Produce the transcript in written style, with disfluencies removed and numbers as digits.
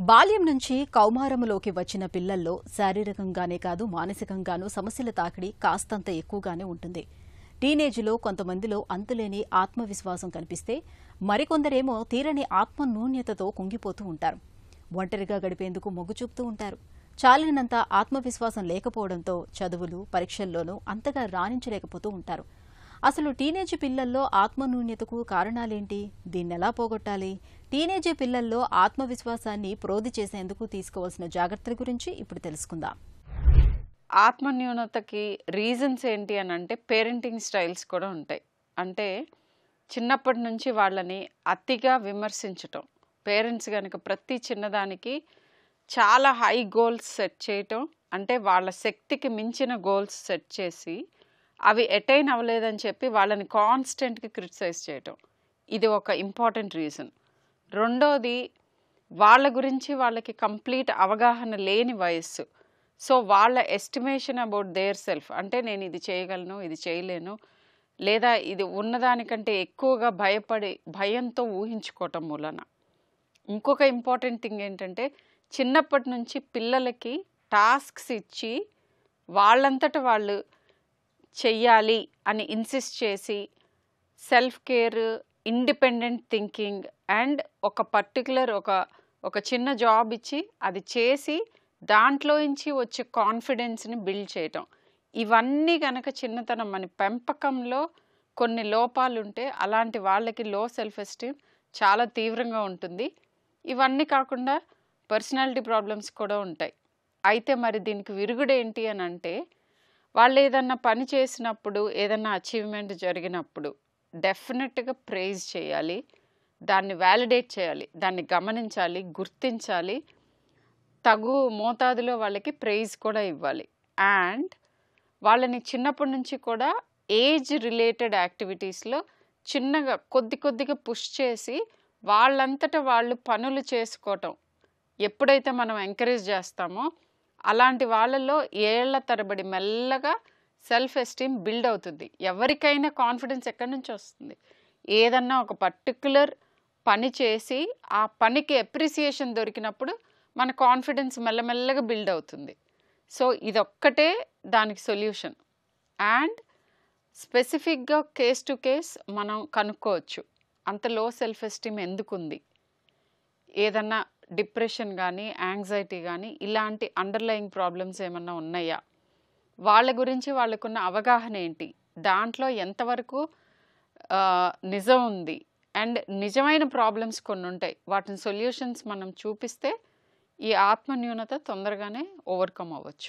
బాల్యం నుంచి కౌమారములోకి వచ్చిన పిల్లల్లో శారీరకంగానే కాదు మానసికంగానూ సమస్యల తాకిడి కాస్తంత ఎక్కువగానే ఉంటుంది. టీనేజ్లో కొంతమందిలో అంతులేని ఆత్మవిశ్వాసం కనిపిస్తే మరికొందరేమో తీరని ఆత్మన్యూన్యతతో కుంగిపోతూ ఉంటారు. ఒంటరిగా గడిపేందుకు మొగ్గు చూపుతూ ఉంటారు. చాలినంత ఆత్మవిశ్వాసం లేకపోవడంతో చదువులు పరీక్షల్లోనూ అంతగా రాణించలేకపోతూ ఉంటారు. అసలు టీనేజ్ పిల్లల్లో ఆత్మన్యూన్యతకు కారణాలేంటి? దీన్నెలా పోగొట్టాలి? టీనేజ్ పిల్లల్లో ఆత్మవిశ్వాసాన్ని ప్రోది చేసేందుకు తీసుకోవాల్సిన జాగ్రత్తల గురించి ఇప్పుడు తెలుసుకుందాం. ఆత్మన్యూనతకి రీజన్స్ ఏంటి అని అంటే పేరెంటింగ్ స్టైల్స్ కూడా ఉంటాయి. అంటే చిన్నప్పటి నుంచి వాళ్ళని అతిగా విమర్శించటం, పేరెంట్స్ కనుక ప్రతి చిన్నదానికి చాలా హై గోల్స్ సెట్ చేయటం, అంటే వాళ్ళ శక్తికి మించిన గోల్స్ సెట్ చేసి అవి అటైన్ అవ్వలేదని చెప్పి వాళ్ళని కాన్స్టెంట్గా క్రిటిసైజ్ చేయటం, ఇది ఒక ఇంపార్టెంట్ రీజన్. రెండోది, వాళ్ళ గురించి వాళ్ళకి కంప్లీట్ అవగాహన లేని వయస్సు. సో వాళ్ళ ఎస్టిమేషన్ అబౌట్ దేర్ సెల్ఫ్, అంటే నేను ఇది చేయగలను, ఇది చేయలేను, లేదా ఇది ఉన్నదానికంటే ఎక్కువగా భయంతో ఊహించుకోవటం మూలన. ఇంకొక ఇంపార్టెంట్ థింగ్ ఏంటంటే చిన్నప్పటి నుంచి పిల్లలకి టాస్క్స్ ఇచ్చి వాళ్ళంతట వాళ్ళు చెయ్యాలి అని ఇన్సిస్ట్ చేసి self care, independent thinking and ఒక పర్టికులర్ ఒక చిన్న జాబ్ ఇచ్చి అది చేసి దాంట్లోంచి వచ్చే కాన్ఫిడెన్స్ని బిల్డ్ చేయటం, ఇవన్నీ కనుక చిన్నతనం మన పెంపకంలో కొన్ని లోపాలు ఉంటే అలాంటి వాళ్ళకి లో సెల్ఫ్ ఎస్టీమ్ చాలా తీవ్రంగా ఉంటుంది. ఇవన్నీ కాకుండా పర్సనాలిటీ ప్రాబ్లమ్స్ కూడా ఉంటాయి. అయితే మరి దీనికి విరుగుడు ఏంటి అని అంటే, వాళ్ళు ఏదన్నా పని చేసినప్పుడు, ఏదన్నా అచీవ్మెంట్ జరిగినప్పుడు డెఫినెట్గా ప్రైజ్ చేయాలి, దాన్ని వ్యాలిడేట్ చేయాలి, దాన్ని గమనించాలి, గుర్తించాలి, తగు మోతాదులో వాళ్ళకి ప్రైజ్ కూడా ఇవ్వాలి. అండ్ వాళ్ళని చిన్నప్పటి నుంచి కూడా ఏజ్ రిలేటెడ్ యాక్టివిటీస్లో చిన్నగా కొద్దిగా పుష్ చేసి వాళ్ళంతటా వాళ్ళు పనులు చేసుకోవటం ఎప్పుడైతే మనం ఎంకరేజ్ చేస్తామో అలాంటి వాళ్ళలో ఏళ్ల తరబడి మెల్లగా సెల్ఫ్ ఎస్టీమ్ బిల్డ్ అవుతుంది. ఎవరికైనా కాన్ఫిడెన్స్ ఎక్కడి నుంచి వస్తుంది? ఏదన్నా ఒక పర్టిక్యులర్ పని చేసి ఆ పనికి అప్రిసియేషన్ దొరికినప్పుడు మన కాన్ఫిడెన్స్ మెల్లమెల్లగా బిల్డ్ అవుతుంది. సో ఇదొక్కటే దానికి సొల్యూషన్. అండ్ స్పెసిఫిక్గా కేస్ టు కేస్ మనం కనుక్కోవచ్చు, అంత లో సెల్ఫ్ ఎస్టీమ్ ఎందుకుంది, ఏదన్నా డిప్రెషన్ కానీ యాంగ్జైటీ కానీ ఇలాంటి అండర్లయింగ్ ప్రాబ్లమ్స్ ఏమన్నా ఉన్నాయా, వాళ్ళ గురించి వాళ్ళకున్న అవగాహన ఏంటి, దాంట్లో ఎంతవరకు నిజం ఉంది, అండ్ నిజమైన ప్రాబ్లమ్స్ కొన్ని ఉంటాయి, వాటిని సొల్యూషన్స్ మనం చూపిస్తే ఈ ఆత్మన్యూనత తొందరగానే ఓవర్కమ్ అవ్వచ్చు.